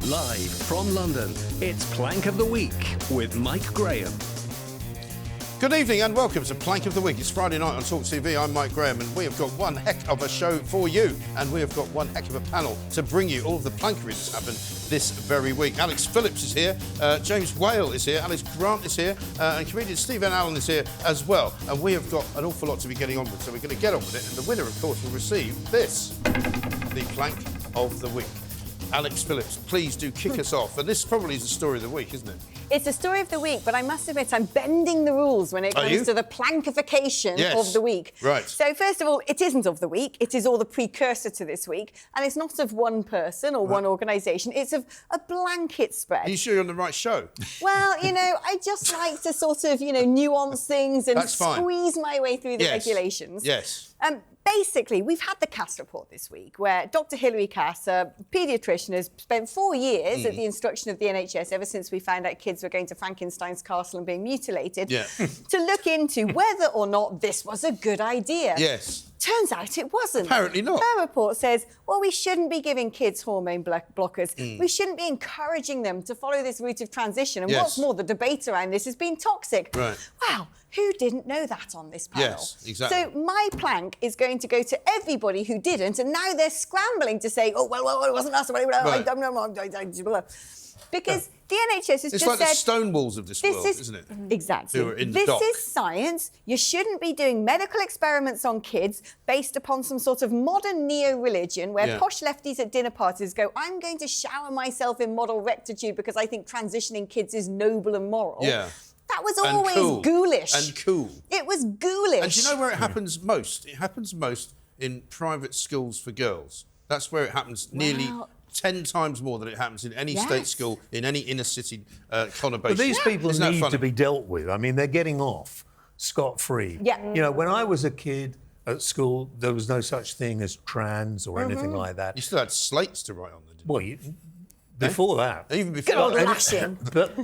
Live from London, it's Plank of the Week with Mike Graham. Good evening and welcome to Plank of the Week. It's Friday night on talkTV. I'm Mike Graham and we have got one heck of a show for you. And we have got one heck of a panel to bring you all of the plankery that's happened this very week. Alex Phillips is here, James Whale is here, Alice Grant is here, and comedian Stephen Allen is here as well. And we have got an awful lot to be getting on with, so we're going to get on with it. And the winner, of course, will receive this, the Plank of the Week. Alex Phillips, please do kick us off. And this probably is the story of the week, isn't it? It's the story of the week, but I must admit I'm bending the rules when it comes to the plankification of the week. Right. So first of all, it isn't of the week. It is all the precursor to this week. And it's not of one person or one organisation. It's of a blanket spread. Are you sure you're on the right show? Well, you know, I just like to sort of, you know, nuance things and squeeze my way through the regulations. Yes. Basically, we've had the Cass report this week, where Dr. Hilary Cass, a paediatrician, has spent 4 years at the instruction of the NHS, ever since we found out kids were going to Frankenstein's castle and being mutilated, to look into whether or not this was a good idea. Yes. Turns out it wasn't. Apparently not. Her report says, well, we shouldn't be giving kids hormone blockers. We shouldn't be encouraging them to follow this route of transition. And what's more, the debate around this has been toxic. Right. Wow. Who didn't know that on this panel? Yes, exactly. So my plank is going to go to everybody who didn't, and now they're scrambling to say, oh, well, it wasn't us. Because the NHS has just said... It's like the Stonewalls of this world, isn't it? Exactly. Who are in the dock. This is science. You shouldn't be doing medical experiments on kids based upon some sort of modern neo-religion where posh lefties at dinner parties go, I'm going to shower myself in moral rectitude because I think transitioning kids is noble and moral. Yeah. That was always ghoulish. And cool. It was ghoulish. And do you know where it happens most? It happens most in private schools for girls. That's where it happens nearly 10 times more than it happens in any state school, in any inner city conurbation. But these people need to be dealt with. I mean, they're getting off scot-free. Yeah. You know, when I was a kid at school, there was no such thing as trans or anything like that. You still had slates to write on them, didn't you? Well, before that. Even before Good old that. lashing. But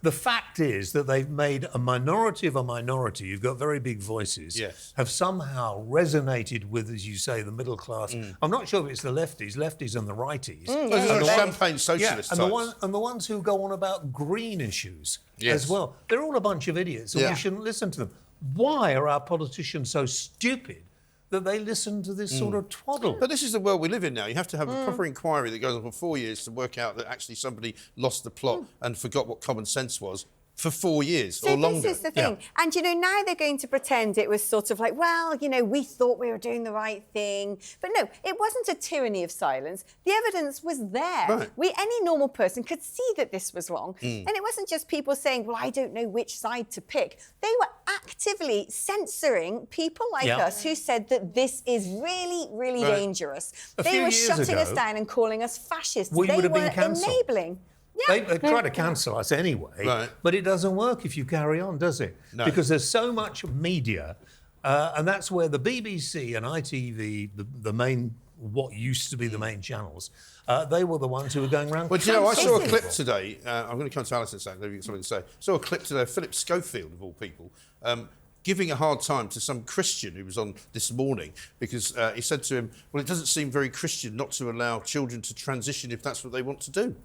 the fact is that they've made a minority of a minority, you've got very big voices, have somehow resonated with, as you say, the middle class. I'm not sure if it's the lefties and the righties. And the champagne socialist and types. the ones who go on about green issues as well. They're all a bunch of idiots and we shouldn't listen to them. Why are our politicians so stupid that they listen to this sort of twaddle? But this is the world we live in now. You have to have a proper inquiry that goes on for 4 years to work out that actually somebody lost the plot and forgot what common sense was for 4 years or longer. This is the thing. And, you know, now they're going to pretend it was sort of like, well, you know, we thought we were doing the right thing. But no, it wasn't a tyranny of silence. The evidence was there. Right. Any normal person could see that this was wrong. And it wasn't just people saying, well, I don't know which side to pick. They were actively censoring people like us who said that this is really, really dangerous. They were shutting us down and calling us fascists. We would have been cancelled. Enabling. They try to cancel us anyway, but it doesn't work if you carry on, does it? No. Because there's so much media, and that's where the BBC and ITV, the main, what used to be the main channels, they were the ones who were going around. Well, do you know, I saw a clip today. I'm going to come to Alice in a second. Maybe you've got something to say. I saw a clip today of Phillips Schofield, of all people, giving a hard time to some Christian who was on this morning because he said to him, well, it doesn't seem very Christian not to allow children to transition if that's what they want to do.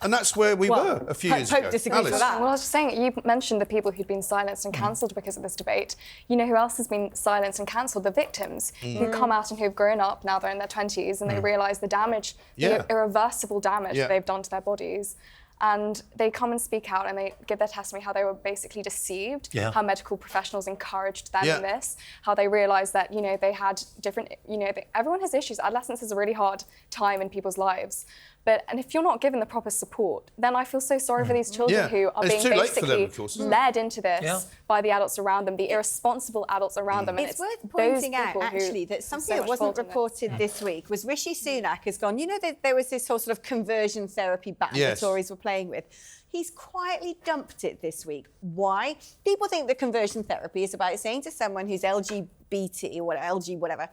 And that's where we were a few years ago. Pope disagrees with that. Well, I was just saying, you mentioned the people who'd been silenced and cancelled because of this debate. You know who else has been silenced and cancelled? The victims who come out and who've grown up, now they're in their 20s, and they realise the damage, the irreversible damage that they've done to their bodies. And they come and speak out and they give their testimony how they were basically deceived, how medical professionals encouraged them in this, how they realised that, you know, they had different, you know, everyone has issues. Adolescence is a really hard time in people's lives. And if you're not given the proper support, then I feel so sorry for these children who are being basically led into this by the adults around them, the irresponsible adults around them. And it's worth pointing out, actually, that something that wasn't reported this week was Rishi Sunak has gone, you know, there was this whole sort of conversion therapy battle the Tories were playing with. He's quietly dumped it this week. Why? People think that conversion therapy is about saying to someone who's LGBT or whatever, LG, whatever,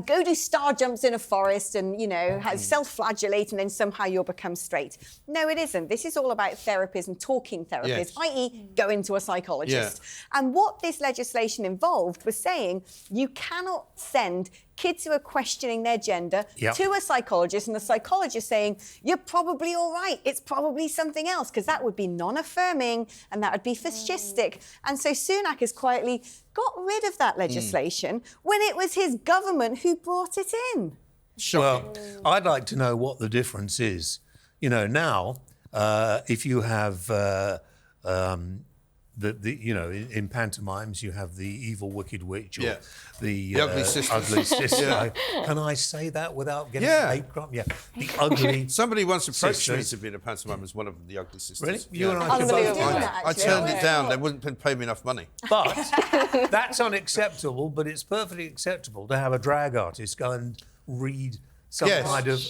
go do star jumps in a forest and, you know, self-flagellate and then somehow you'll become straight. No, it isn't. This is all about therapies and talking therapies, i.e. go into a psychologist. And what this legislation involved was saying you cannot send kids who are questioning their gender to a psychologist, and the psychologist saying, you're probably all right, it's probably something else, because that would be non-affirming and that would be fascistic. And so Sunak has quietly got rid of that legislation when it was his government who brought it in. Shocking. Well, I'd like to know what the difference is. You know, now, if you have in pantomimes, you have the evil wicked witch or the ugly sister. Ugly sister. Can I say that without getting hate crime? Yeah, the ugly. Somebody once approached me to be in a pantomime as one of the ugly sisters. Really? Yeah. You and I should both do that. I turned it down. They wouldn't pay me enough money. But that's unacceptable. But it's perfectly acceptable to have a drag artist go and read some kind of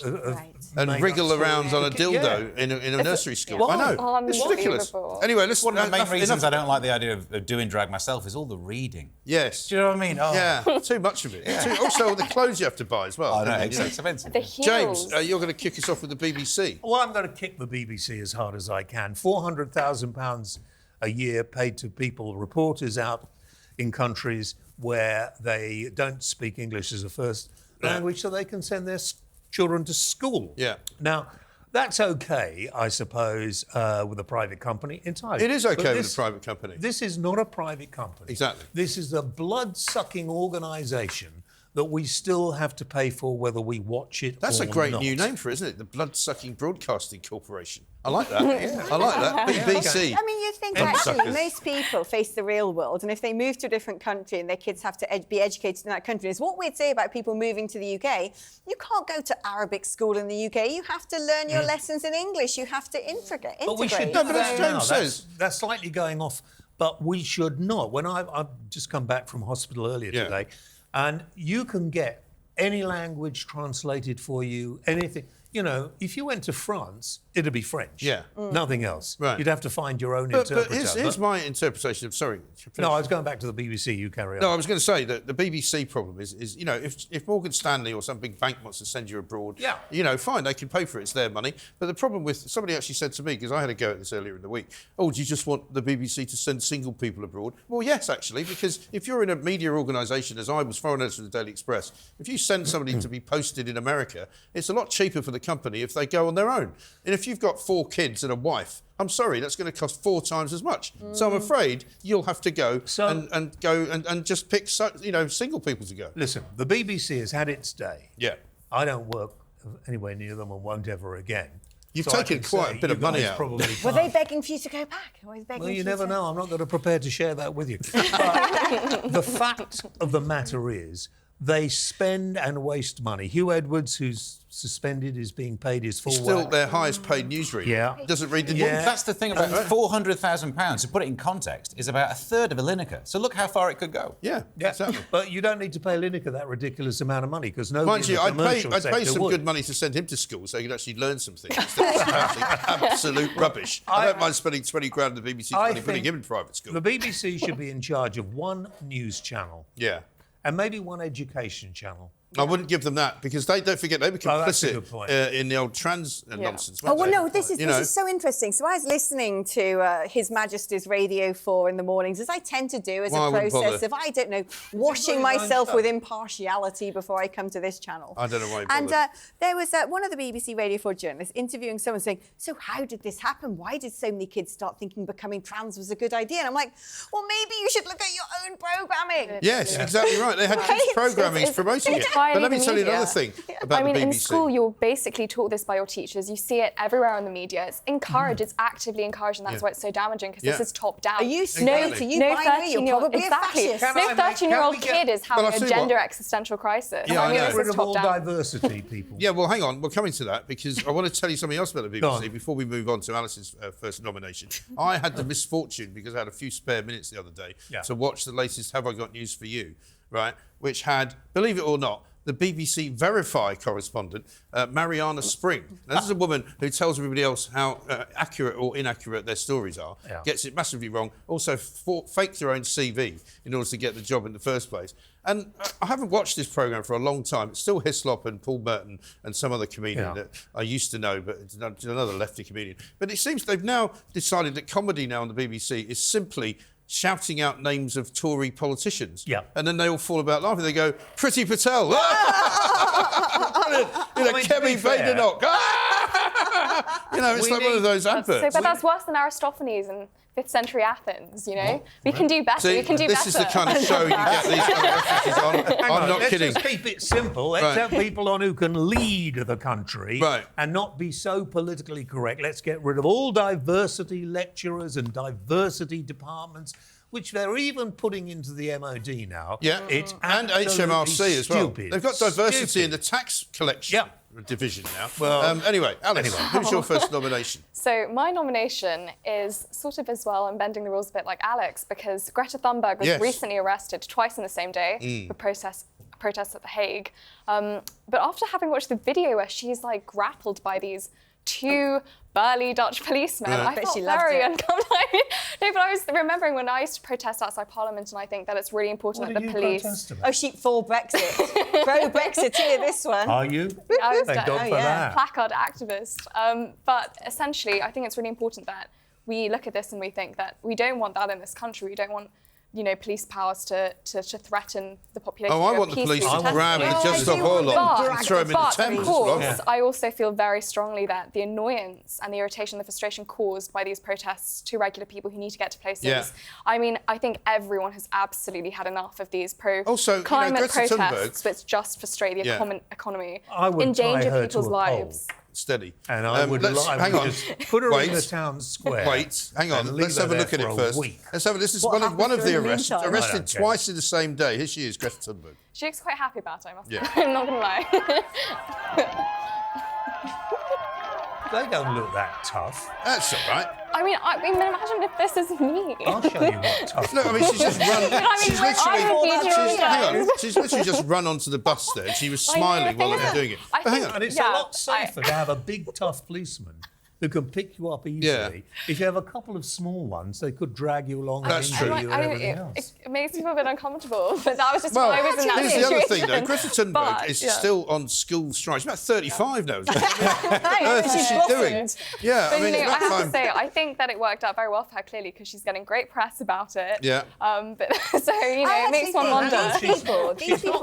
and wriggle around on a dildo in a nursery school. I know. It's ridiculous. Anyway, listen. One of the main reasons I don't like the idea of doing drag myself is all the reading. Yes. Do you know what I mean? Oh. Yeah, too much of it. Also, the clothes you have to buy as well. I know, it's expensive. The heels. James, you're going to kick us off with the BBC. Well, I'm going to kick the BBC as hard as I can. £400,000 a year paid to people, reporters out in countries where they don't speak English as a first language, so they can send their children to school. Yeah. Now, that's okay, I suppose, with a private company entirely. It is okay with a private company. This is not a private company. Exactly. This is a blood-sucking organisation that we still have to pay for whether we watch it or not. That's a great new name for it, isn't it? The Blood-Sucking Broadcasting Corporation. I like that. I like that. BBC. I mean, you think actually most people face the real world, and if they move to a different country and their kids have to be educated in that country, is what we'd say about people moving to the UK. You can't go to Arabic school in the UK. You have to learn your lessons in English. You have to integrate. But we should No, but as James says, that's slightly going off, but we should not. When I've just come back from hospital earlier today, and you can get any language translated for you, anything. You know, if you went to France, it'd be French. Yeah. Nothing else. Right. You'd have to find your own interpreter. But here's my interpretation of... Sorry. No, I was going back to the BBC. You carry on. No, I was going to say that the BBC problem is you know, if Morgan Stanley or some big bank wants to send you abroad, you know, fine, they can pay for it, it's their money. But the problem with... Somebody actually said to me, because I had a go at this earlier in the week, oh, do you just want the BBC to send single people abroad? Well, yes, actually, because if you're in a media organisation, as I was, foreign editor of the Daily Express, if you send somebody to be posted in America, it's a lot cheaper for the company if they go on their own. And if you've got 4 kids and a wife, I'm sorry, that's going to cost 4 times as much. So I'm afraid you'll have to go and just pick single people to go. Listen, the BBC has had its day. Yeah. I don't work anywhere near them and won't ever again. You've taken quite a bit of money out. Were they begging for you to go back? Well, you never know. I'm not going to prepare to share that with you. But the fact of the matter is, they spend and waste money. Hugh Edwards, who's suspended, is being paid his full Still whack. their highest paid newsreader. Yeah. Doesn't read the news. Well, that's the thing about £400,000, to put it in context, is about a third of a Lineker. So look how far it could go. Yeah, exactly. But you don't need to pay Lineker that ridiculous amount of money, because nobody Mind you, in the commercial I'd pay sector some would. good money to send him to school so he could actually learn some things. Instead of absolute rubbish. I don't mind spending 20 grand on the BBC money putting him in private school. The BBC should be in charge of one news channel. Yeah. And maybe one education channel. I wouldn't give them that, because don't forget, they were complicit in the old trans nonsense. Oh, well, no, this is so interesting. So I was listening to His Majesty's Radio 4 in the mornings, as I tend to do as a process of, I don't know, washing myself with impartiality before I come to this channel. I don't know why you And there was one of the BBC Radio 4 journalists interviewing someone saying, so how did this happen? Why did so many kids start thinking becoming trans was a good idea? And I'm like, well, maybe you should look at your own programming. Yes, exactly right. They had kids programming promoting it. But let me tell you another thing about the BBC. In school, you're basically taught this by your teachers. You see it everywhere in the media. It's encouraged. It's actively encouraged, and that's why it's so damaging, because this is top down. Are you straight? Are you binary? You're probably a fascist. No 13-year-old kid is having a gender existential crisis. Yeah, I know. This is top down. Diversity, people. Yeah, well, hang on. We're coming to that, because I want to tell you something else about the BBC before we move on to Alice's first nomination. I had the misfortune, because I had a few spare minutes the other day, to watch the latest Have I Got News For You, right, which had, believe it or not, the BBC Verify correspondent, Mariana Spring. Now, this is a woman who tells everybody else how accurate or inaccurate their stories are, gets it massively wrong, also fakes their own CV in order to get the job in the first place. And I haven't watched this programme for a long time. It's still Hislop and Paul Merton and some other comedian that I used to know, but it's another lefty comedian. But it seems they've now decided that comedy now on the BBC is simply shouting out names of Tory politicians. Yeah. And then they all fall about laughing. They go, Priti Patel. Kemi Badenoch. It's like one of those adverts. But that's worse than Aristophanes and 5th century Athens, We can do better. We can do this better. is the kind of show you get these kind of references on. I'm not kidding. Let's just keep it simple. Let's have people on who can lead the country and not be so politically correct. Let's get rid of all diversity lecturers and diversity departments, which they're even putting into the MOD now. Yeah, it's and HMRC as well. Stupid. They've got diversity in the tax collection division now. Well, anyway, Alice, who's your first nomination? So my nomination is sort of as well, I'm bending the rules a bit like Alex, because Greta Thunberg was recently arrested twice in the same day for protests at The Hague. But after having watched the video where she's like grappled by these 2 burly Dutch policemen, I felt very uncomfortable. No, but I was remembering when I used to protest outside Parliament, and I think that it's really important that the police... Oh, for Brexit. Pro-Brexiteer, this one. Are you? Thank God for that. Placard activist. But essentially, I think it's really important that we look at this and we think that we don't want that in this country. We don't want police powers to threaten the population. Oh, I want the police to grab just the whole lot and throw them in the Thames. Of course, I also feel very strongly that the annoyance and the irritation, the frustration caused by these protests to regular people who need to get to places. I mean, I think everyone has absolutely had enough of these pro-climate protests, which just frustrate the economy, endanger people's lives. Steady. And I would hang on. Just put her in the town square. Wait, hang on. Let's have a look at it first. This is one of the arrests. Arrested twice in the same day. Here she is, Greta Thunberg. She looks quite happy about it, I must say. I'm not going to lie. They don't look that tough. That's all right. I mean, imagine if this is me. I'll show you what tough. Look, I mean, she's just run. She's literally just run onto the bus there. She was smiling while they were doing it. But hang on. And it's a lot safer to have a big, tough policeman who can pick you up easily. If you have a couple of small ones, they could drag you along and injure you and everything else. It makes me feel a bit uncomfortable, but that was just why I was in that situation. Here's the other thing, though. Greta Thunberg is still on school strike. She's about 35 now. What on earth is she doing? Yeah, but, I mean, I have to say, I think that it worked out very well for her, clearly, because she's getting great press about it. Yeah. But so, it makes one wonder. She's not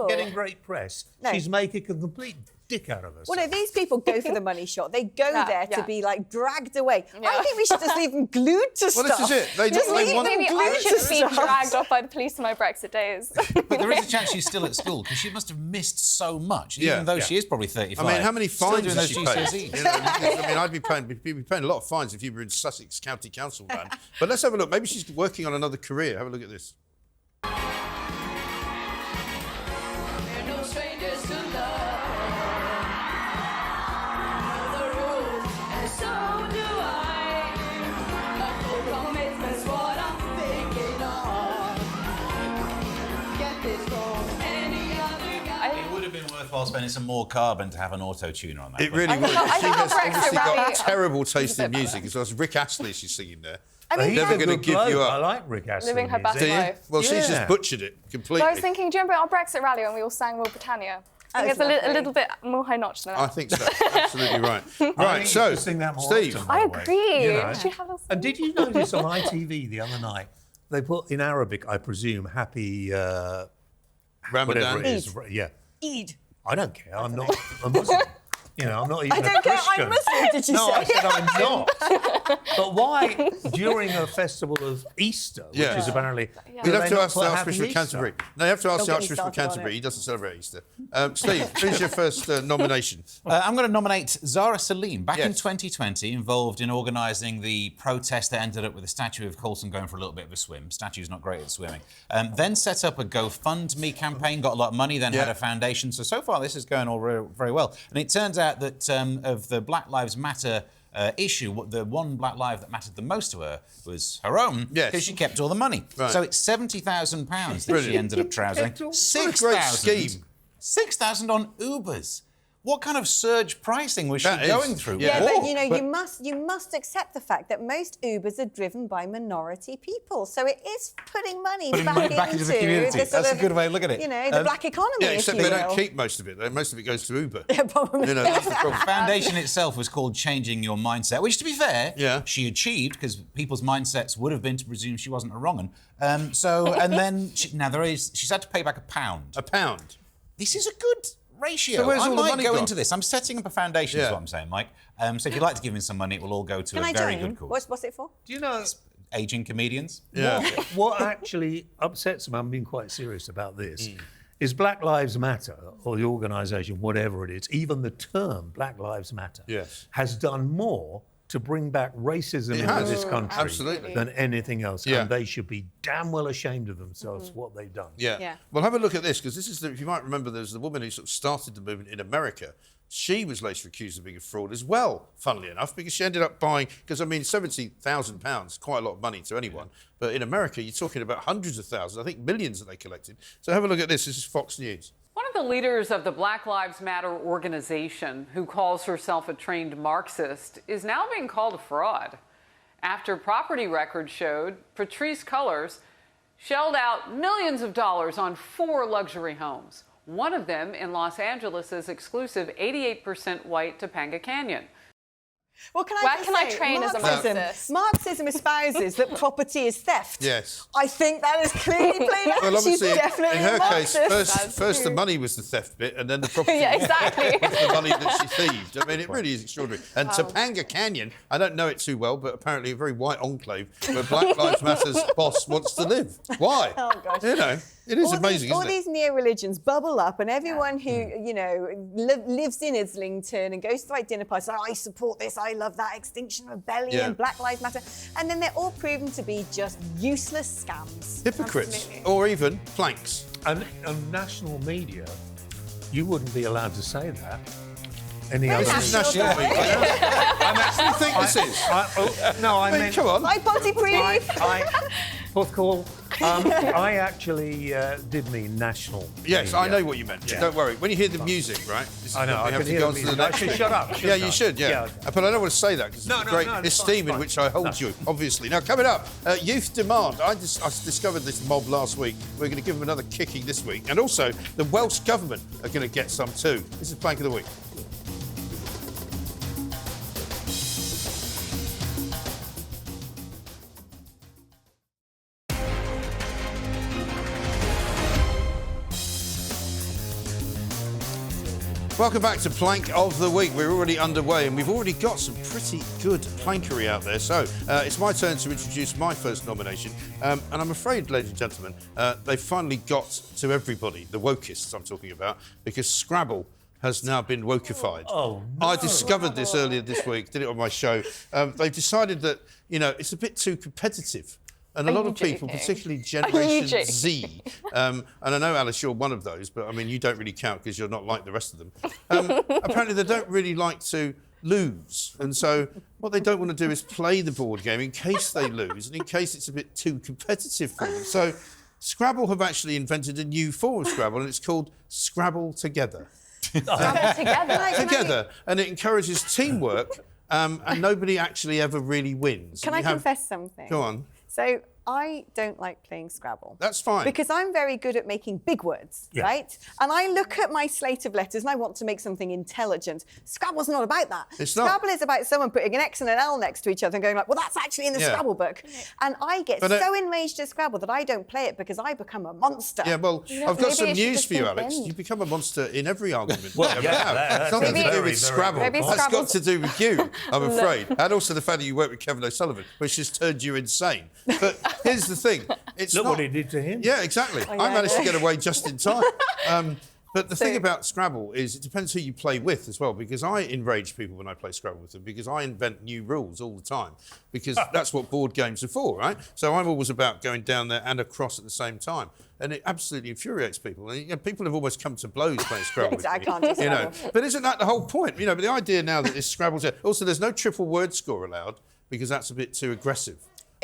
getting great press. She's making a complete dick out of herself. Well, no, these people go for the money shot. They go there to be like dragged away. I think we should just leave them glued to stuff. Well, this is it. Maybe I should be dragged off by the police in my Brexit days. But there is a chance she's still at school, because she must have missed so much, even though she is probably 35. I mean, how many fines has she paid? GCSEs. I mean, I'd be paying a lot of fines if you were in Sussex County Council, man. But let's have a look. Maybe she's working on another career. Have a look at this. Worthwhile spending some more carbon to have an auto-tuner on that. It really would. She has obviously got terrible taste in music, as well as Rick Astley she's singing there. I mean, never going to give you up. I like Rick Astley. Living her best life. Well, she's just butchered it completely. But I was thinking, do you remember our Brexit rally when we all sang Rule Britannia? I think it's a little bit more high notch than that. I think so. Absolutely right. Right, so, sing that more Steve. often, I agree. And did you notice on ITV the other night, they put in Arabic, I presume, happy... Ramadan. Whatever it is. Yeah. Eid. I don't care. I'm not a Muslim. I'm not even a Christian. I don't care. I'm Muslim, did you say? No, I said I'm not. But why, during a festival of Easter, which is apparently... You'd have to ask the Archbishop of Canterbury. No, you have to ask the Archbishop of Canterbury. He doesn't celebrate Easter. Steve, who's your first nomination? I'm going to nominate Zara Salim, back in 2020, involved in organising the protest that ended up with the statue of Coulson going for a little bit of a swim. Statue's not great at swimming. Then set up a GoFundMe campaign, got a lot of money, then had a foundation. So far, this is going all very well. And it turns out that of the Black Lives Matter issue, the one Black Life that mattered the most to her was her own, because she kept all the money. Right. So it's £70,000 that she ended up trousering. 6,000 on Ubers. What kind of surge pricing was she going through? Yeah, but you know, you must accept the fact that most Ubers are driven by minority people. So it is putting money back into the community. That's a good way of looking at it. You know, the black economy. Yeah, except they don't keep most of it. Most of it goes to Uber. Yeah, probably. You know, that's the problem. The foundation itself was called Changing Your Mindset, which, to be fair, she achieved because people's mindsets would have been to presume she wasn't a wrong one. And then she's had to pay back £1. £1. This is a good ratio. So where's all the money go gone? into this. I'm setting up a me, is what I'm saying, Mike. So if you'd like to give me some money, it will all go to a very good cause. What's it for? Do you know... Aging comedians. Yeah. What actually upsets me, I'm being quite serious about this, is Black Lives Matter, or the organisation, whatever it is, even the term Black Lives Matter, has done more to bring back racism into this country than anything else. And they should be damn well ashamed of themselves for what they've done. Yeah. Well, have a look at this, because this is, if you might remember, there's the woman who sort of started the movement in America. She was later accused of being a fraud as well, funnily enough, because she ended up buying, because I mean, £70,000, quite a lot of money to anyone. But in America, you're talking about hundreds of thousands, I think millions that they collected. So have a look at this. This is Fox News. One of the leaders of the Black Lives Matter organization, who calls herself a trained Marxist, is now being called a fraud after property records showed Patrisse Cullors shelled out millions of dollars on 4 luxury homes. One of them in Los Angeles' exclusive 88% white Topanga Canyon. Well, can I train as a Marxist? Marxism espouses that property is theft. Yes. I think that is clearly played out. Well, obviously, She's definitely in her a case, Marxist. first the money was the theft bit, and then the property Yeah, exactly. was the money that she thieved. I mean, it really is extraordinary. And Topanga Canyon, I don't know it too well, but apparently a very white enclave where Black Lives Matter's boss wants to live. Why? Oh, gosh. You know, it is amazing, all isn't it? these neo-religions bubble up, and everyone who, you know, lives in Islington and goes to like dinner parties, I support this, I love that, Extinction Rebellion, Black Lives Matter, and then they're all proven to be just useless scams. Hypocrites. Absolutely. Or even planks. And national media, you wouldn't be allowed to say that. Any Very other This is national national media. I think this is. I mean, meant... come on. My body brief. Fourth call. I actually did mean national. Yes, media. I know what you meant. Yeah. Don't worry. When you hear the music, right? This is I know. when we I have can to hear go the on to the music. next I should bit. shut up. Yeah, you should. Yeah. Okay. But I don't want to say that because it's a great esteem in which I hold you, obviously. Now, coming up, youth demand. I discovered this mob last week. We're going to give them another kicking this week, and also the Welsh government are going to get some too. This is Plank of the Week. Welcome back to Plank of the Week. We're already underway and we've already got some pretty good plankery out there. So it's my turn to introduce my first nomination. And I'm afraid, ladies and gentlemen, they've finally got to everybody, the wokists I'm talking about, because Scrabble has now been wokified. Oh, no. I discovered this earlier this week, did it on my show. They've decided that, you know, it's a bit too competitive. And a lot of people, particularly Generation Z, and I know, Alice, you're one of those, but I mean, you don't really count because you're not like the rest of them. Apparently, they don't really like to lose. And so what they don't want to do is play the board game in case they lose and in case it's a bit too competitive for them. So Scrabble have actually invented a new form of Scrabble, and it's called Scrabble Together. Scrabble together. Together. And it encourages teamwork, and nobody actually ever really wins. Can I confess something? Go on. So I don't like playing Scrabble. That's fine. Because I'm very good at making big words, right? And I look at my slate of letters and I want to make something intelligent. Scrabble's not about that. It's not. Scrabble is about someone putting an X and an L next to each other and going like, well, that's actually in the Scrabble book. And I get so enraged at Scrabble that I don't play it because I become a monster. Yeah, well, I've got some news for you, Alex. You become a monster in every argument you ever have. It's nothing to do with Scrabble. That's got to do with you, I'm afraid. And also the fact that you work with Kevin O'Sullivan, which has turned you insane. But here's the thing. It's Look not what he did to him. Yeah, exactly. I managed to get away just in time. But the thing about Scrabble is it depends who you play with as well, because I enrage people when I play Scrabble with them because I invent new rules all the time because that's what board games are for, right? So I'm always about going down there and across at the same time. And it absolutely infuriates people. And, you know, people have almost come to blows playing Scrabble. I can't do Scrabble. But isn't that the whole point? You know, but the idea now that this Scrabble's... Also, there's no triple word score allowed because that's a bit too aggressive.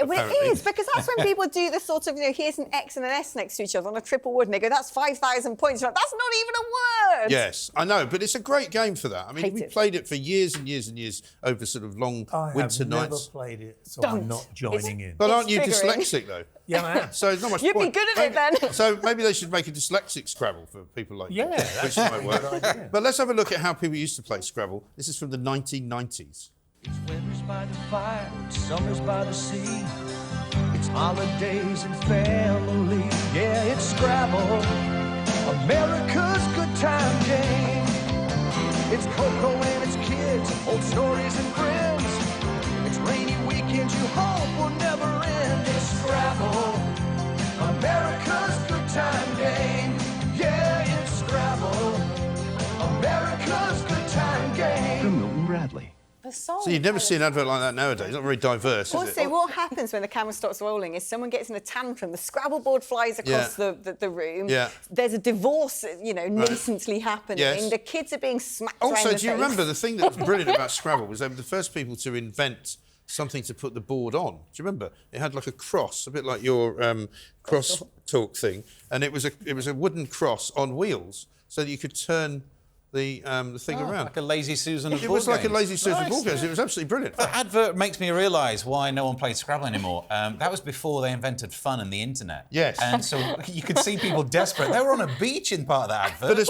Well, it is, because that's when people do the sort of, here's an X and an S next to each other on a triple wood, and they go, that's 5,000 points. You're like, that's not even a word. Yes, I know, but it's a great game for that. I mean, we played it for years and years and years over sort of long winter nights. I've never played it, so I'm not joining in. But aren't you dyslexic, though? Yeah, I am. So there's not much You'd point. be good at it, then. So maybe they should make a dyslexic Scrabble for people like you. Which might work. But let's have a look at how people used to play Scrabble. This is from the 1990s. It's winters by the fire, it's summers by the sea. It's holidays and family. Yeah, it's Scrabble, America's good time game. It's Coco and it's kids, old stories and friends. It's rainy weekends you hope will never end. It's Scrabble, America's good time game. Yeah, it's Scrabble, America's good time game. From Milton Bradley. So you'd never see an advert like that nowadays. It's not very diverse, is it? Also, what happens when the camera stops rolling is someone gets in a tantrum, the Scrabble board flies across the room, there's a divorce, nascently happening, the kids are being smacked around the face. Also, do you remember the thing that was brilliant about Scrabble was they were the first people to invent something to put the board on. Do you remember? It had like a cross, a bit like your cross talk thing, and it was a wooden cross on wheels so that you could turn the thing around. Like a Lazy Susan of board It was like games. a Lazy Susan board games. It was absolutely brilliant. That advert makes me realise why no one played Scrabble anymore. That was before they invented fun and the internet. Yes. And so you could see people desperate. They were on a beach in part of that advert.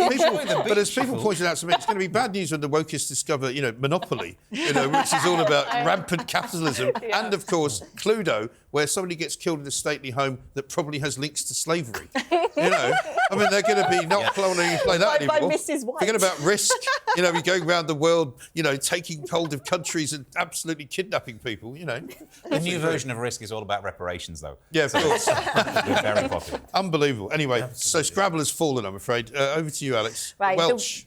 But as people pointed out to me, it's going to be bad news when the wokists discover, Monopoly, which is all about rampant capitalism, and of course Cluedo, where somebody gets killed in a stately home that probably has links to slavery. I mean, they're going to be not planning to play that by anymore. Mrs. White. Forget about Risk. We're going around the world, taking hold of countries and absolutely kidnapping people. The new version of Risk is all about reparations, though. Yeah, of course. Very popular. Unbelievable. Anyway, so Scrabble has fallen, I'm afraid. Over to you, Alex. Right, Welsh.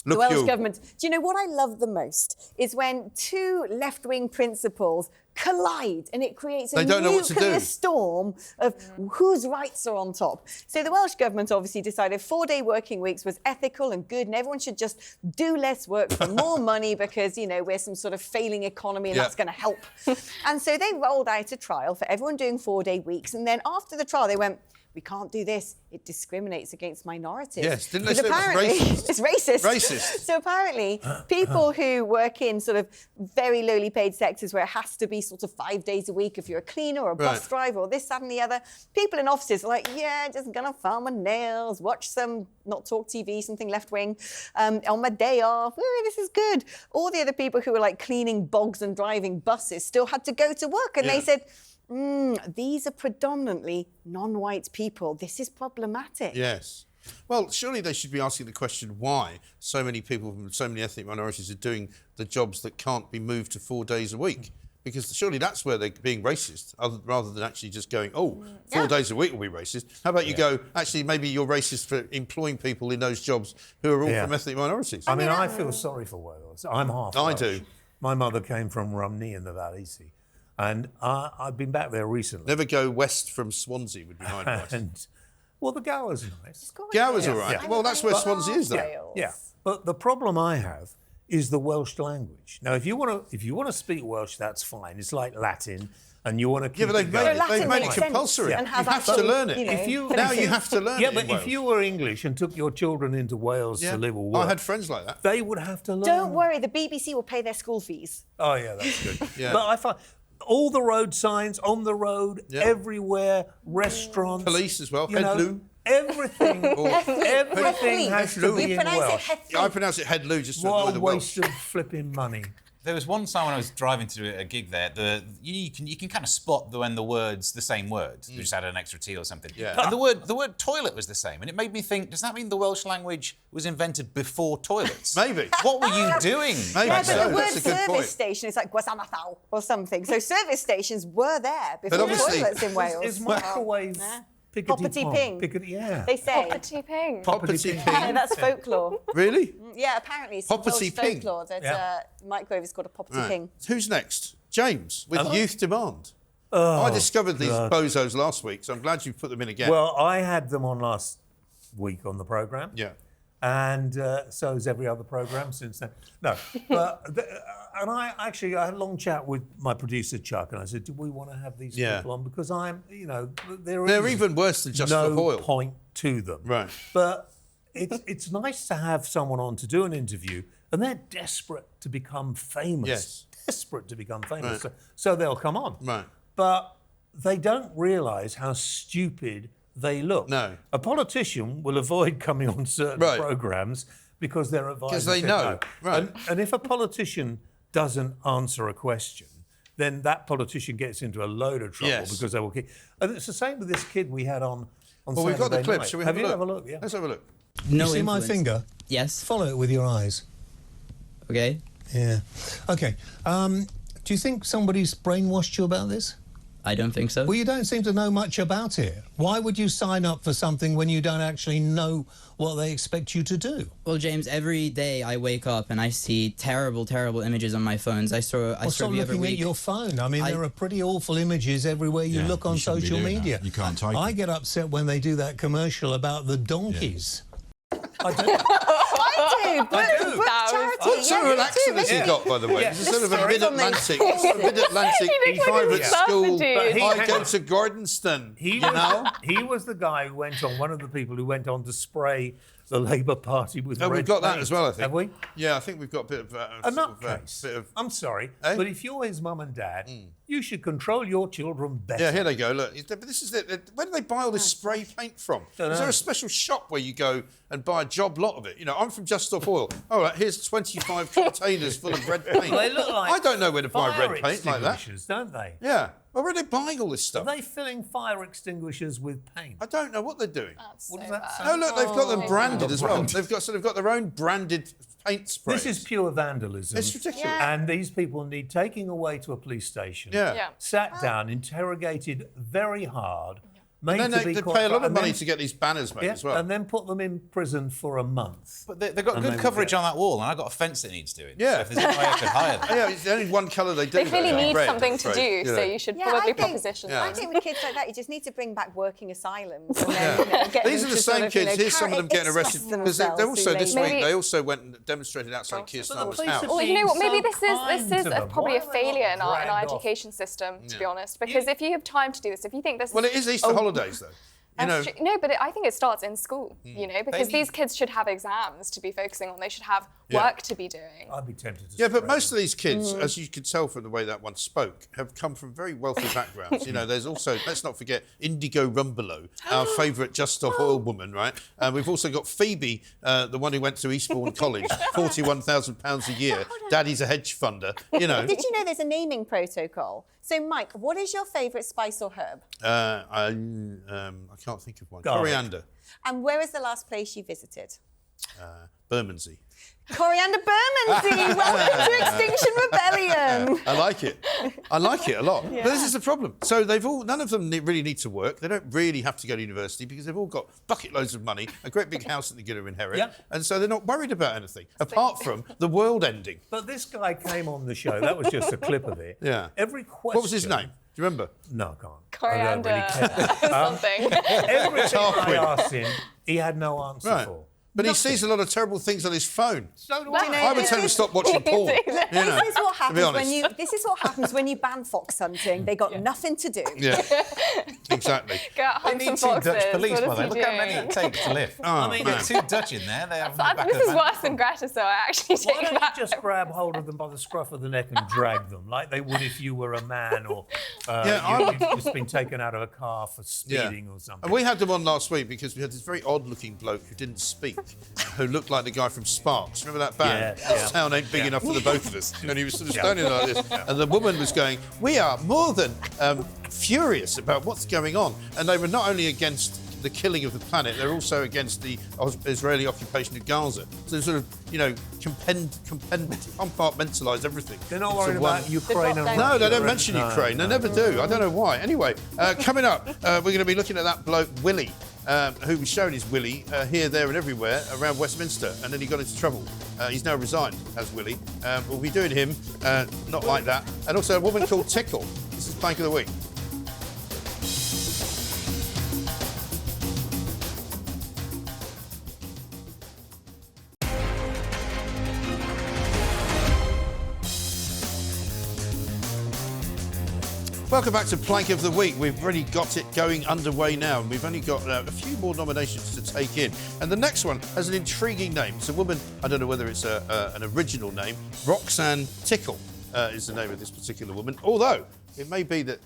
The Welsh government. Do you know what I love the most is when two left-wing principles collide and it creates a nuclear storm of whose rights are on top. So the Welsh government obviously decided 4-day working weeks was ethical and good and everyone should just do less work for more money because, we're some sort of failing economy and that's going to help. And so they rolled out a trial for everyone doing 4-day weeks, and then after the trial they went, we can't do this. It discriminates against minorities. Yes, didn't they say it's racist? Racist. So apparently, people who work in sort of very lowly paid sectors where it has to be sort of 5 days a week if you're a cleaner or a bus driver or this, that and the other, people in offices are like, just gonna file my nails, watch some, not talkTV, something left-wing, on my day off. This is good. All the other people who were like cleaning bogs and driving buses still had to go to work, and they said, these are predominantly non-white people. This is problematic. Yes. Well, surely they should be asking the question why so many people from so many ethnic minorities are doing the jobs that can't be moved to 4 days a week. Because surely that's where they're being racist, rather than actually just going, 4 days a week will be racist. How about you go, actually, maybe you're racist for employing people in those jobs who are all from ethnic minorities. I mean, I feel sorry for Wales. I'm half Welsh. I do. My mother came from Rumney in the Valley Sea. And I've been back there recently. Never go west from Swansea would be my advice. Well, the Gower's nice. Gower's all right. Yeah. Well, that's where Swansea is, though. Yeah. But the problem I have is the Welsh language. Now, if you want to speak Welsh, that's fine. It's like Latin, and you want to keep but they've made it compulsory. You have to learn it. Now you have to learn it. Yeah, but if you were English and took your children into Wales to live or work, I had friends like that. They would have to learn. Don't worry, the BBC will pay their school fees. Oh yeah, that's good. But I find all the road signs on the road, everywhere, restaurants, police as well. Headloo. Everything has to be in Welsh. I pronounce it Headloo just to what annoy the Welsh. What a waste of flipping money. There was one time when I was driving to do a gig there. You can kind of spot when the word's the same word. You just added an extra T or something. Yeah. And the word toilet was the same, and it made me think: does that mean the Welsh language was invented before toilets? Maybe. What were you doing? Maybe but so. the word That's a good service point. station is like gwasanathal or something. So service stations were there before toilets in Wales. It's microwave. Poppity ping. Yeah. They say. Poppity ping. Poppity ping. That's folklore. Really? Yeah, apparently it's Poppity Welsh ping. folklore that microwave is called a poppity ping. Who's next? James, with Youth Demand. I discovered these bozos last week, so I'm glad you put them in again. Well, I had them on last week on the programme. Yeah. And so has every other programme since then. No, but and I had a long chat with my producer Chuck, and I said, "Do we want to have these people on? Because they're even worse than just the oil. No point to them, right? But it's nice to have someone on to do an interview, and they're desperate to become famous. Yes, desperate to become famous. Right. So they'll come on, right? But they don't realise how stupid they look. No. A politician will avoid coming on certain programmes because they're advised. Because they know. Right. And if a politician doesn't answer a question, then that politician gets into a load of trouble because they will keep. And it's the same with this kid we had on Well, we've got the clip. Shall we have a look? Have a look? Yeah. Let's have a look. No you see influence. my finger? Yes. Follow it with your eyes. Okay. Yeah. Okay. Do you think somebody's brainwashed you about this? I don't think so. Well, you don't seem to know much about it. Why would you sign up for something when you don't actually know what they expect you to do? Well, James, every day I wake up and I see terrible, terrible images on my phones. I saw stop looking at your phone. I mean, there are pretty awful images everywhere you look on social media. You can't type. I get upset when they do that commercial about the donkeys. I do. I do, but charity. What sort of accent has he got, by the way? It's a sort of a mid-Atlantic private school. I go to Gordonston, He was the guy who went on, one of the people who went on to spray the Labour Party with red we've got that paint. as well, I think. Have we? Yeah, I think we've got a bit of... A nutcase. I'm sorry, but if you're his mum and dad, you should control your children better. Yeah, here they go. Look, but this is it. Where do they buy all this spray paint from? Is there a special shop where you go and buy a job lot of it? You know, I'm from Just Stop Oil. All right, here's 25 containers full of red paint. They look like I don't know where to buy red paint like that. Don't they? Yeah. Well, where are they buying all this stuff? Are they filling fire extinguishers with paint? I don't know what they're doing. What does that No, look, they've got them branded as well. They've got their own branded paint sprays. This is pure vandalism. It's ridiculous. Yeah. And these people need taking away to a police station. Yeah. Sat down, interrogated very hard. And then they pay a lot of money to get these banners made as well. And then put them in prison for a month. But they've got good coverage on that wall, and I've got a fence that needs doing. Yeah. So if there's any way I could hire them. Yeah, it's only one colour they do. They really need red, something to do, so you should probably proposition them. I think with kids like that, you just need to bring back working asylums. And then, get These them are the to same sort of, kids. Here's some of them getting arrested. Because they're also, this week, Maybe- they also went and demonstrated outside Keir Starmer's house. Well, you know what? Maybe this is Why probably a are they not failure in our dragged off? education system, to be honest. Because if you have time to do this, if you think this Well, it is Easter holidays, though. You know, No, but I think it starts in school, you know, because these kids should have exams to be focusing on. They should have work to be doing. I'd be tempted to yeah, but most of these kids, as you could tell from the way that one spoke, have come from very wealthy backgrounds. You know, there's also, let's not forget, Indigo Rumbelow, our favourite Just Stop Oil woman, right? We've also got Phoebe, the one who went to Eastbourne College, £41,000 a year. Daddy's a hedge funder, you know. Did you know there's a naming protocol? So, Mike, what is your favourite spice or herb? I can't think of one. Garlic. Coriander. And where was the last place you visited? Bermondsey. Coriander Bermondsey! Welcome to Extinction Rebellion! I like it. I like it a lot. But this is the problem. So none of them really need to work. They don't really have to go to university because they've all got bucket loads of money, a great big house that they're going to inherit. Yep. And so they're not worried about anything, apart from the world ending. But this guy came on the show. That was just a clip of it. Yeah. Every question. What was his name? Do you remember? No, I can't. Coriander I don't really care. something. Everything I asked him, he had no answer Right. for. But he sees a lot of terrible things on his phone. So do I would tell him to stop watching porn. You know, This is what to be happens honest. this is what happens when you ban fox hunting. They got nothing to do. Yeah, exactly. Go out, hunt some foxes. Dutch police, What by is the way. he Look how many doing? it takes to lift. I mean, get two Dutch in there. They have This is worse than Greta, so I actually Why take don't you that. just grab hold of them by the scruff of the neck and drag them like they would if you were a man or you'd just been taken out of a car for speeding or something? And we had them on last week because we had this very odd-looking bloke who didn't speak, who looked like the guy from Sparks. Remember that band? Yeah, yeah. This town ain't big enough for the both of us. And he was sort of standing like this. And the woman was going, we are more than furious about what's going on. And they were not only against the killing of the planet, they're also against the Israeli occupation of Gaza. So they sort of, you know, compartmentalise everything. They're not into worried one- about Ukraine and Russia. No, they don't mention Ukraine. They never do. I don't know why. Anyway, coming up, we're going to be looking at that bloke, Willie, who was shown his Willie here, there and everywhere around Westminster, and then he got into trouble. He's now resigned as Willie. We'll be doing him not like that. And also a woman called Tickle. This is Plank of the Week. Welcome back to Plank of the Week. We've already got it going underway now, and we've only got a few more nominations to take in. And the next one has an intriguing name. It's a woman, I don't know whether it's an original name. Roxanne Tickle is the name of this particular woman, although it may be that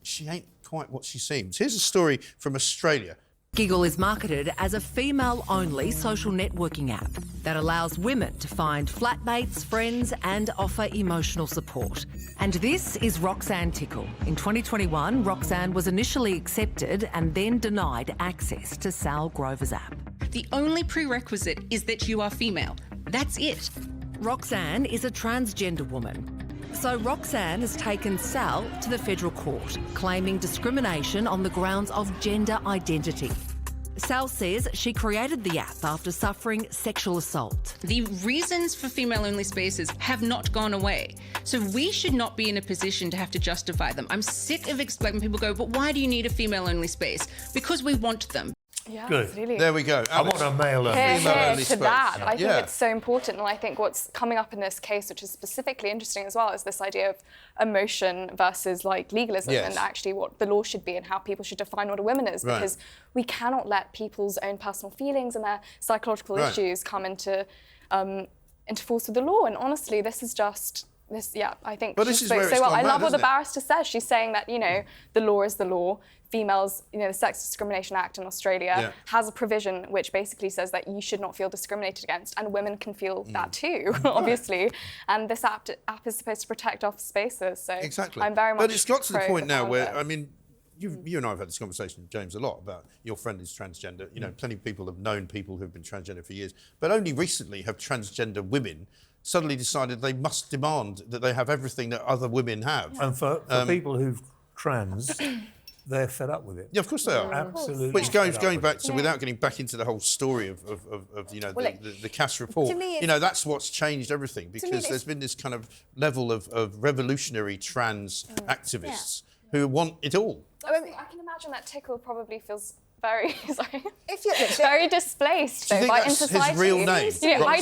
she ain't quite what she seems. Here's a story from Australia. Giggle is marketed as a female-only social networking app that allows women to find flatmates, friends and offer emotional support. And this is Roxanne Tickle. In 2021, Roxanne was initially accepted and then denied access to Sal Grover's app. The only prerequisite is that you are female. That's it. Roxanne is a transgender woman. So Roxanne has taken Sal to the federal court, claiming discrimination on the grounds of gender identity. Sal says she created the app after suffering sexual assault. The reasons for female-only spaces have not gone away. So we should not be in a position to have to justify them. I'm sick of explaining people go, but why do you need a female-only space? Because we want them. Yeah, Good. absolutely. There we go. I want a male to that. I think it's so important, and I think what's coming up in this case, which is specifically interesting as well, is this idea of emotion versus like legalism, and actually what the law should be and how people should define what a woman is, because we cannot let people's own personal feelings and their psychological issues come into force with the law. And honestly, this is just. I think she spoke so well. I love what the barrister says. She's saying that, you know, the law is the law. Females, you know, the Sex Discrimination Act in Australia has a provision which basically says that you should not feel discriminated against, and women can feel that too, obviously. And this app is supposed to protect office spaces. So I'm very much. But it's got to the point now where, I mean, you and I have had this conversation, James, a lot about your friend is transgender. You know, plenty of people have known people who've been transgender for years, but only recently have transgender women suddenly decided they must demand that they have everything that other women have. And for people who've trans, they're fed up with it. Yeah, of course they are. Absolutely. Which going back to, without getting back into the whole story of you know, the Cass report, you know, that's what's changed everything, because there's been this kind of level of revolutionary trans activists who want it all. I can imagine that Tickle probably feels very, very displaced though, by in society. His real name? I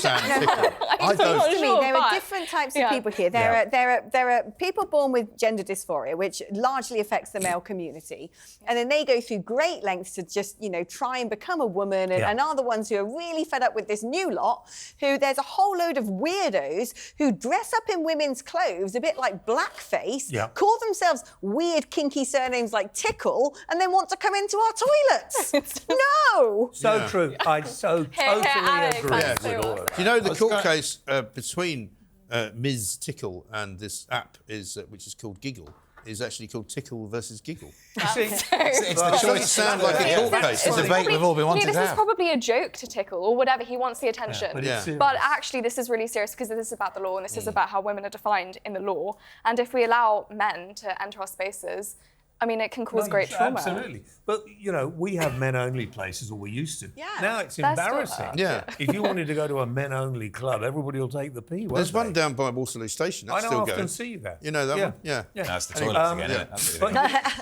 don't. There are different types of people here. There are people born with gender dysphoria, which largely affects the male community, and then they go through great lengths to just, you know, try and become a woman, and are the ones who are really fed up with this new lot. Who there's a whole load of weirdos who dress up in women's clothes, a bit like blackface, call themselves weird, kinky surnames like Tickle, and then want to come into our toilets. No! So true. I so totally agree with all of that. You know, the court case between Ms. Tickle and this app which is called Giggle, is actually called Tickle versus Giggle. It's the choice. It sounds like a court case. It's a debate we've all been wanting to have. This is probably a joke to Tickle or whatever. He wants the attention. But actually, this is really serious because this is about the law and this is about how women are defined in the law. And if we allow men to enter our spaces, I mean, it can cause great trauma. Absolutely. But, you know, we have men-only places, or we used to. Now it's embarrassing. If you wanted to go to a men-only club, everybody will take the pee, won't There's they? one down by Waterloo Station. That's still going. I often see that. You know that one? Yeah. That's the toilet to get in.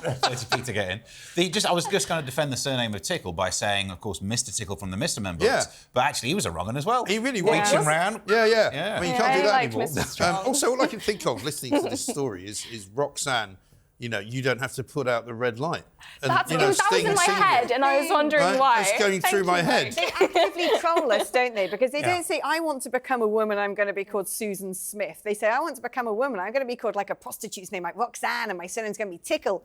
That's the pee to get in. I was just going to defend the surname of Tickle by saying, of course, Mr. Tickle from the Mr. Men books. But actually, he was a wrong one as well. He really was. Reaching round. Yeah. I mean, you can't do that anymore. Also, all I can think of listening to this story is Roxanne. You know, you don't have to put out the red light. And, that was in my head, and I was wondering why. It's going through my head. They actively troll us, don't they? Because they don't say, I want to become a woman, I'm going to be called Susan Smith. They say, I want to become a woman, I'm going to be called like a prostitute's name, like Roxanne, and my surname's going to be Tickle.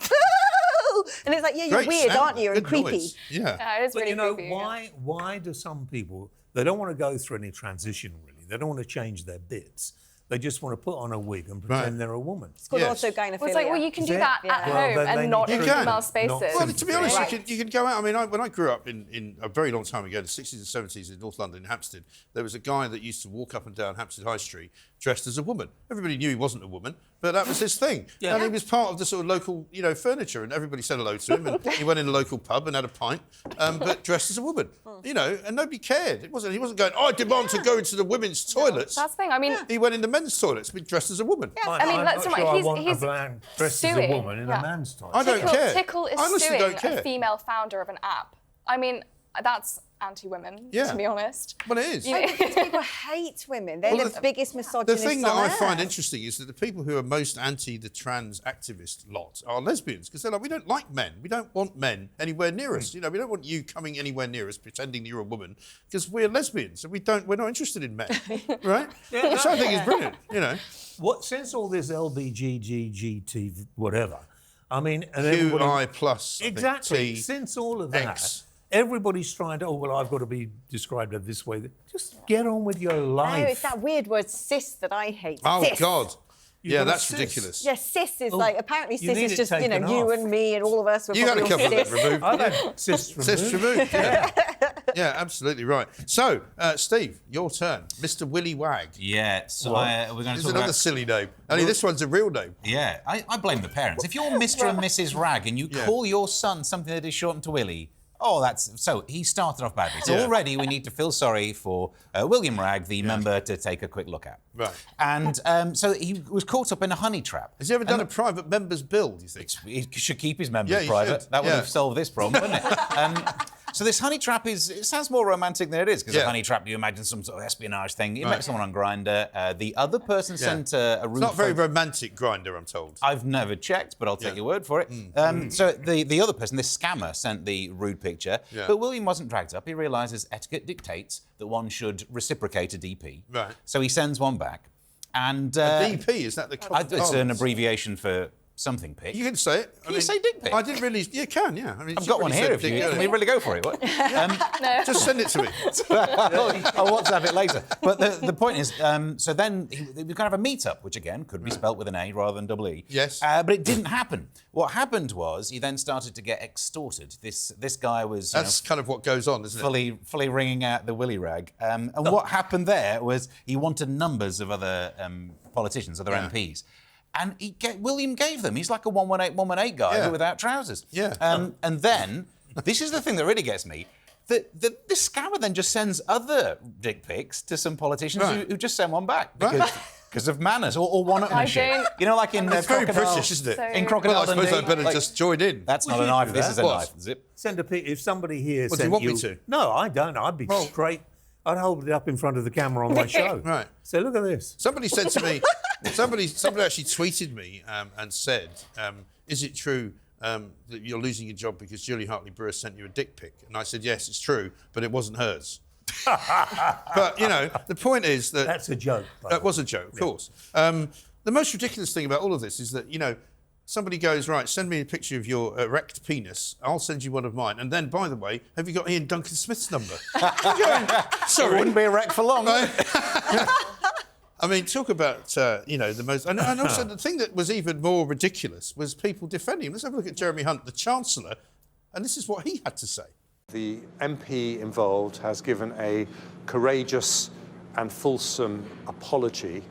And it's like, yeah, you're weird, aren't you? And creepy. Noise. Yeah. It is really creepy. But you know, why do some people, they don't want to go through any transition, really. They don't want to change their bits. They just want to put on a wig and pretend they're a woman. It's called orthogynephilia. Well, it's like, well, you can do that at home and not in female spaces. Well, to be honest, you can go out. I mean, when I grew up in a very long time ago, in the 60s and 70s in North London, in Hampstead, there was a guy that used to walk up and down Hampstead High Street dressed as a woman. Everybody knew he wasn't a woman, but that was his thing. And he was part of the sort of local, you know, furniture, and everybody said hello to him, and he went in a local pub and had a pint, but dressed as a woman. You know, and nobody cared. He wasn't going, I demand to go into the women's toilets. That's the thing. I mean, he went in the men's toilets, but dressed as a woman. I mean, let's I want a man dressed as a woman in a man's toilet. I don't care. Tickle is suing a female founder of an app. I mean, that's anti-women, to be honest. Well, it is. People hate women. They're the biggest misogynists The thing that on I earth. find interesting is that the people who are most anti the trans activist lot are lesbians, because they're like, we don't like men. We don't want men anywhere near us. You know, we don't want you coming anywhere near us pretending you're a woman, because we're lesbians and we're not interested in men, right? Which I think is brilliant. You know, since all this LBGGGT whatever, I mean, and QI plus exactly. Since all of that. Everybody's trying to, I've got to be described this way. Just get on with your life. No, it's that weird word cis that I hate. Oh, cis. God. Yeah, that's ridiculous. Yeah, cis is like, apparently cis is just, you know, off. you and me and all of us. You had a couple of them removed. I've had cis removed. Cis removed, yeah. Yeah, absolutely right. So, Steve, your turn. Mr. Willy Wragg. Yeah, so we're going to talk It's another about... silly name. Only this one's a real name. Yeah, I blame the parents. If you're Mr. and Mrs. Wragg and you call your son something that is shortened to Willy, so he started off badly. So already we need to feel sorry for William Wragg, the member, to take a quick look at. Right. And so he was caught up in a honey trap. Has he ever done a private member's bill, do you think? He should keep his members private. That would have solved this problem, wouldn't it? So this honey trap it sounds more romantic than it is, because a honey trap, you imagine some sort of espionage thing. You met someone on Grindr. The other person sent a rude... It's not very romantic, Grindr, I'm told. I've never checked, but I'll take your word for it. So the other person, this scammer, sent the rude picture, but William wasn't dragged up. He realises etiquette dictates that one should reciprocate a DP. Right. So he sends one back. And a DP, is that the... It's an abbreviation for... something pic. You can say it. Can you say dick pic? I didn't really... You can, yeah. I mean, I've got one here if you... Can we really go for it? What? No. Just send it to me. I'll WhatsApp it later. But the point is, so then we kind of a meet-up, which again could be spelt with an A rather than double E. Yes. But it didn't happen. What happened was he then started to get extorted. This guy was... That's kind of what goes on, isn't it? Fully ringing out the Willy Wragg. And what happened there was he wanted numbers of other politicians, other MPs. And William gave them. He's like a 118 guy but without trousers. Yeah. And then, this is the thing that really gets me, this scammer then just sends other dick pics to some politicians who just send one back. Because of manners or one-upmanship. You know, like in It's very British, isn't it? In Crocodile I suppose Dundee, I better just join in. That's not a knife, this is a knife. Zip. Send a pic. If somebody here What, do you want me to? No, I don't. I'd be straight. I'd hold it up in front of the camera on my show. Right. So look at this. Somebody said to me, somebody actually tweeted me and said, is it true that you're losing your job because Julie Hartley-Brewer sent you a dick pic? And I said, yes, it's true, but it wasn't hers. But, you know, the point is that... That's a joke. That was a joke, of course. The most ridiculous thing about all of this is that, you know, somebody goes, right, send me a picture of your erect penis. I'll send you one of mine. And then, by the way, have you got Ian Duncan Smith's number? Sorry. It wouldn't be erect for long. I mean, talk about, you know, the most... And also, the thing that was even more ridiculous was people defending him. Let's have a look at Jeremy Hunt, the Chancellor, and this is what he had to say. The MP involved has given a courageous and fulsome apology,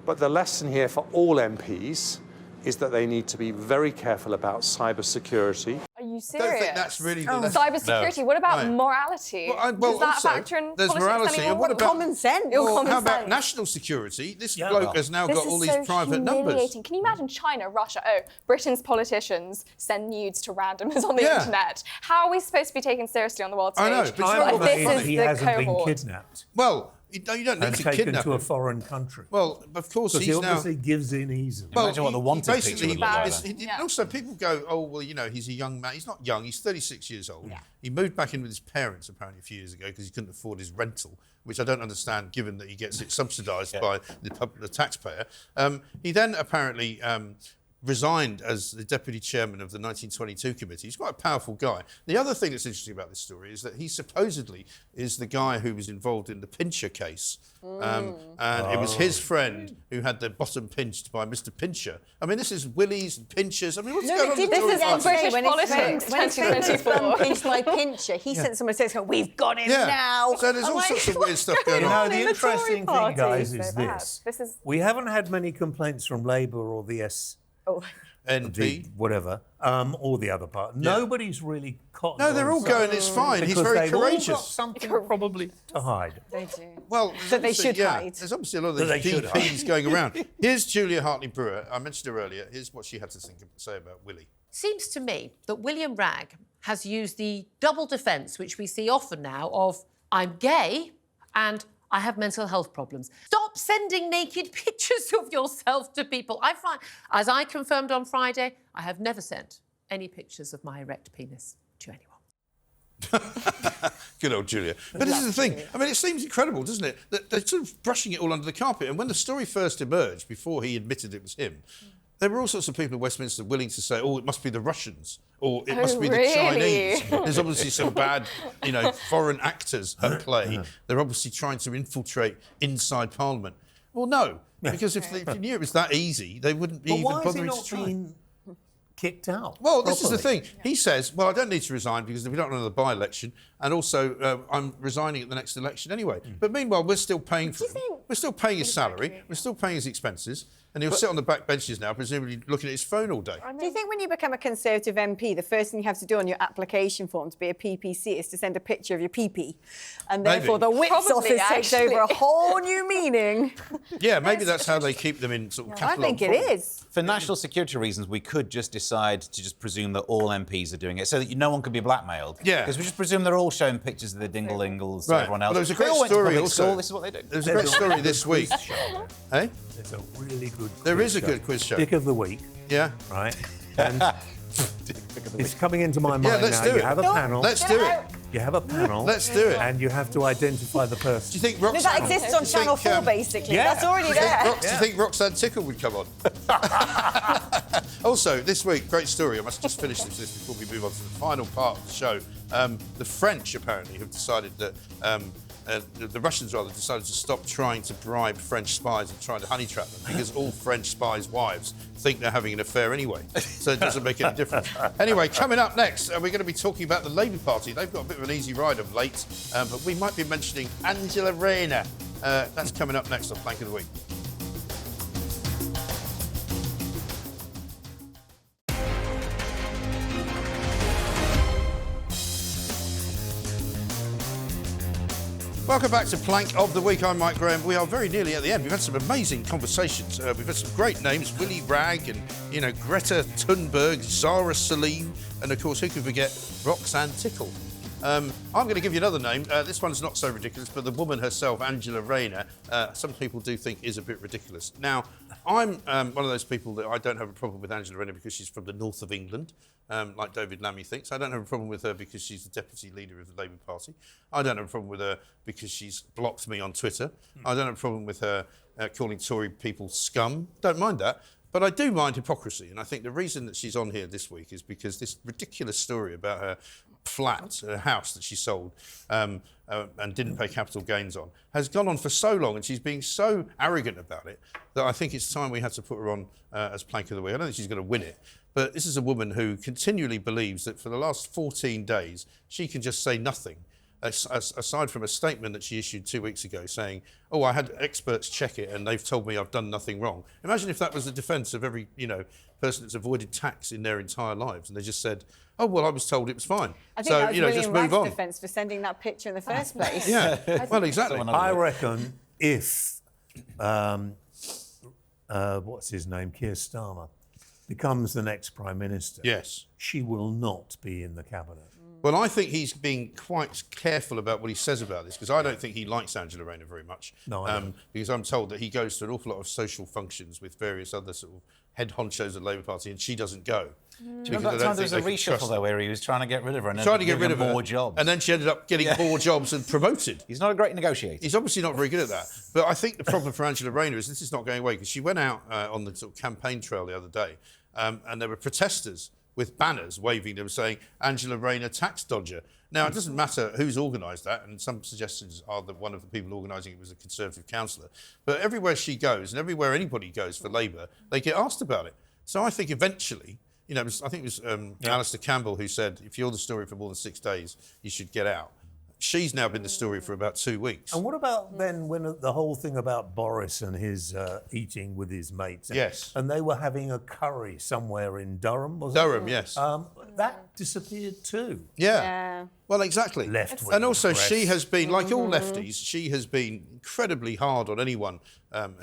but the lesson here for all MPs is that they need to be very careful about cybersecurity. Are you I serious? don't think that's really the lesson. Cybersecurity. No. What about No. morality? Does that also, factor in there's politics morality. anymore? And what about common sense? Well, how about national security? This bloke has now got all these private numbers. Can you imagine China, Russia? Britain's politicians send nudes to randomers on the internet. How are we supposed to be taken seriously on the world stage? I know, but this he is the hasn't cohort. been kidnapped. Well, you don't need and to taken kidnap to a him. foreign country. Well, of course Because he's he now... obviously gives in easily. Well, Imagine what the wanted picture would look like. Also, people go, oh, well, you know, he's a young man. He's not young. He's 36 years old. Yeah. He moved back in with his parents, apparently, a few years ago because he couldn't afford his rental, which I don't understand, given that he gets it subsidised by the taxpayer. He then apparently resigned as the deputy chairman of the 1922 committee. He's quite a powerful guy. The other thing that's interesting about this story is that he supposedly is the guy who was involved in the Pincher case. And it was his friend who had their bottom pinched by Mr. Pincher. I mean, this is Willies and Pinchers. I mean, what's going on? This is British when politics, when his friend was 2024. pinched by Pincher, he sent someone to say, we've got him now. So there's all sorts of weird stuff going on. The interesting thing, guys, is This this. is We haven't had many complaints from Labour or the NP. Whatever, or the other part. Nobody's really caught. No, they're all going, it's fine. He's very courageous. All got something probably to hide. They do. Well, that they should hide. There's obviously a lot of these DPs going around. Here's Julia Hartley-Brewer. I mentioned her earlier. Here's what she had to say about Willy. seems to me that William Wragg has used the double defence, which we see often now, of I'm gay and I have mental health problems. Stop sending naked pictures of yourself to people. I find, as I confirmed on Friday, I have never sent any pictures of my erect penis to anyone. Good old Julia. But this is the thing. I mean, it seems incredible, doesn't it? That they're sort of brushing it all under the carpet. And when the story first emerged, before he admitted it was him, there were all sorts of people in Westminster willing to say, oh, it must be the Russians, or it must be the Chinese. There's obviously some bad, foreign actors at play. They're obviously trying to infiltrate inside Parliament. Well, no, because if you knew it was that easy, they wouldn't be even bothering to try. Kicked out. Well, this is the thing. He says, well, I don't need to resign because we don't know the by-election, and also I'm resigning at the next election anyway. But meanwhile, we're still paying for him. We're still paying his salary. We're still paying his expenses. And he'll sit on the back benches now, presumably looking at his phone all day. Do you think when you become a Conservative MP, the first thing you have to do on your application form to be a PPC is to send a picture of your pee-pee? And therefore the Whips office takes over a whole new meaning. Yeah, maybe that's how they keep them in sort of catalogue. I think it is. For national security reasons, we could just decide to just presume that all MPs are doing it so that no one could be blackmailed. Yeah. Because we just presume they're all showing pictures of their dingle-ingles to everyone else. Well, there's a great story also. This is what they do. There's a great story this week. Hey? There's a really good There is a good quiz show. Dick of the week. Yeah. Right. And it's coming into my mind let's now. do it. You have a panel. Let's do it. You have a panel. Let's do it. And you have to identify the person. Do you think Roxanne... that exists on Channel 4, basically. That's already there. Do you think Roxanne Tickle would come on? Also, this week, great story. I must just finish this before we move on to the final part of the show. The French, apparently, have decided that... the Russians, rather, decided to stop trying to bribe French spies and trying to honey trap them because all French spies' wives think they're having an affair anyway. So it doesn't make any difference. Anyway, coming up next, we're going to be talking about the Labour Party. They've got a bit of an easy ride of late, but we might be mentioning Angela Rayner. That's coming up next on Plank of the Week. Welcome back to Plank of the Week. I'm Mike Graham. We are very nearly at the end. We've had some amazing conversations. We've had some great names, Willy Wragg and, Greta Thunberg, Zara Salim, and, of course, who can forget Roxanne Tickle. I'm going to give you another name. This one's not so ridiculous, but the woman herself, Angela Rayner, some people do think is a bit ridiculous. Now, I'm one of those people that I don't have a problem with Angela Rayner because she's from the north of England, like David Lammy thinks. I don't have a problem with her because she's the deputy leader of the Labour Party. I don't have a problem with her because she's blocked me on Twitter. I don't have a problem with her calling Tory people scum. Don't mind that. But I do mind hypocrisy, and I think the reason that she's on here this week is because this ridiculous story about her flat, her house that she sold and didn't pay capital gains on, has gone on for so long, and she's being so arrogant about it that I think it's time we had to put her on as Plank of the Week. I don't think she's going to win it, but this is a woman who continually believes that for the last 14 days she can just say nothing, aside from a statement that she issued 2 weeks ago saying, oh, I had experts check it and they've told me I've done nothing wrong. Imagine if that was the defence of every, person that's avoided tax in their entire lives and they just said, oh, well, I was told it was fine. I think that was William just move on. defence for sending that picture in the first place. Yeah, well, exactly. I reckon if, what's his name, Keir Starmer, becomes the next Prime Minister, yes, she will not be in the Cabinet. Well, I think he's being quite careful about what he says about this because I don't think he likes Angela Rayner very much. No, I don't. Because I'm told that he goes to an awful lot of social functions with various other sort of head honchos of the Labour Party and she doesn't go. Do you remember that time there was a reshuffle, though, where he was trying to get rid of her and trying to get rid of more jobs? And then she ended up getting more jobs and promoted. He's not a great negotiator. He's obviously not very good at that. But I think the problem for Angela Rayner is this is not going away because she went out on the sort of campaign trail the other day and there were protesters with banners waving them saying, Angela Rayner tax dodger. Now, it doesn't matter who's organised that, and some suggestions are that one of the people organising it was a Conservative councillor. But everywhere she goes, and everywhere anybody goes for Labour, they get asked about it. So I think eventually, I think it was Alistair Campbell who said, if you're the story for more than 6 days, you should get out. She's now been the story for about 2 weeks. And what about then when the whole thing about Boris and his eating with his mates? Yes. And they were having a curry somewhere in Durham, wasn't Durham, yes. That disappeared too. Yeah. Well, exactly. Left-wing and also, press. she has been, like all lefties, she has been incredibly hard on anyone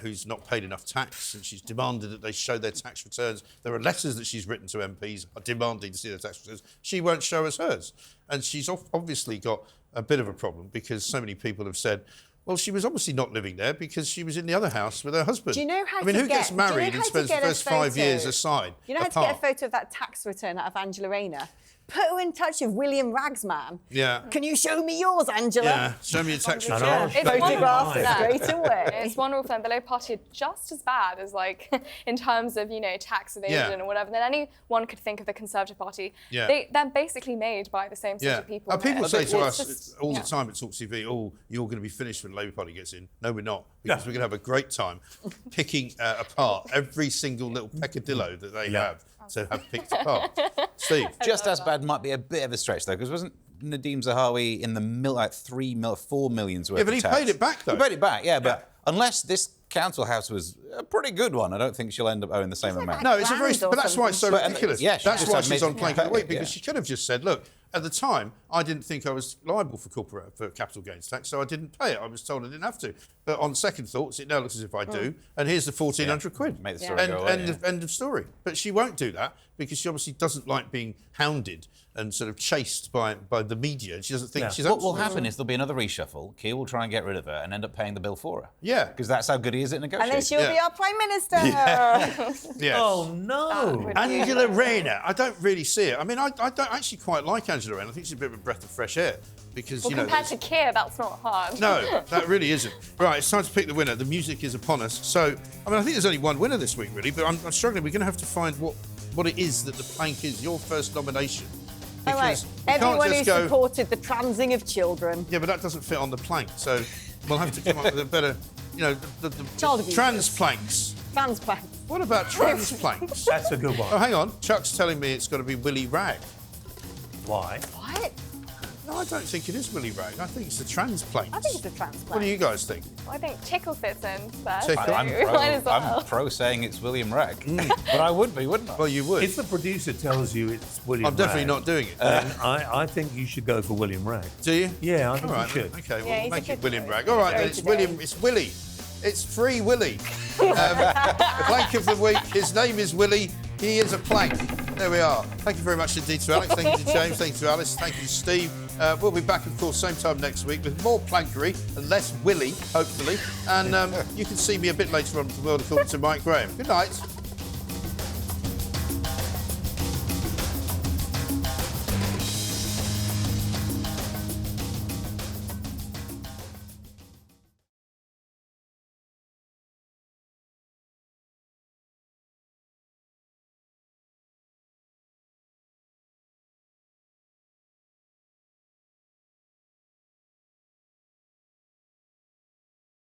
who's not paid enough tax, and she's demanded that they show their tax returns. There are letters that she's written to MPs demanding to see their tax returns. She won't show us hers. And she's obviously got a bit of a problem because so many people have said, well, she was obviously not living there because she was in the other house with her husband. Do you know how I mean, who gets married and spends the first 5 years aside? You know how to get a photo of that tax return out of Angela Rayner? Put her in touch with William Wragg's man. Yeah. Can you show me yours, Angela? Yeah, show me your tax return. Photograph it straight away. It's wonderful, and the Labour Party are just as bad as, like, in terms of, you know, tax evasion and whatever, than anyone could think of the Conservative Party. Yeah. They're basically made by the same sort of people. People say to us all the time at talkTV, oh, you're going to be finished when the Labour Party gets in. No, we're not, because we're going to have a great time picking apart every single little peccadillo that they have to have picked apart. Steve? Just as bad might be a bit of a stretch, though, because wasn't Nadeem Zahawi in the 4 million's worth of tax? Yeah, but he paid it back, though. He paid it back, but unless this council house was a pretty good one, I don't think she'll end up owing the same amount. No, it's a very... But that's why it's so ridiculous. That's why she's on plank of the week, because she could have just said, look, at the time, I didn't think I was liable for capital gains tax, so I didn't pay it. I was told I didn't have to. But on second thoughts, it now looks as if I do, and here's the 1,400 quid. Make the story go away, End of story. But she won't do that, because she obviously doesn't like being hounded and sort of chased by the media, and she doesn't think she's... What will happen is there'll be another reshuffle, Keir will try and get rid of her and end up paying the bill for her. Yeah. Because that's how good he is at negotiating. And then she'll be our Prime Minister. Yes. Oh, no. Angela Rayner. I don't really see it. I mean, I don't actually quite like Angela Rayner. I think she's a bit of a breath of fresh air. Because, you know... compared to Keir, that's not hard. No, that really isn't. Right, it's time to pick the winner. The music is upon us. So, I mean, I think there's only one winner this week, really, but I'm struggling. We're going to have to find what it is that the plank is, your first nomination. All right, everyone who supported the transing of children. Yeah, but that doesn't fit on the plank, so we'll have to come up with a better, you know, the trans planks. Trans planks. What about trans planks? That's a good one. Oh, hang on. Chuck's telling me it's got to be Willy Wragg. Why? What? No, I don't think it is Willy Wragg. I think it's the trans planks. I think it's the trans planks. What do you guys think? I think Tickle fits in there. Tickle. I'm pro saying it's William Wragg. But I would be, wouldn't I? Well, you would. If the producer tells you it's William Wragg... I'm definitely not doing it. I think you should go for William Wragg. Do you? Yeah, I think All right, you should. OK, well, make it William Wragg. All right, then, it's William. It's Willy. It's Free Willy. Plank of the week. His name is Willy. He is a plank. There we are. Thank you very much indeed to Alex. Thank you to James. Thank you to Alice. Thank you to Steve. We'll be back, of course, same time next week with more plankery and less Willy, hopefully. And you can see me a bit later on at the World According to Mike Graham. Good night.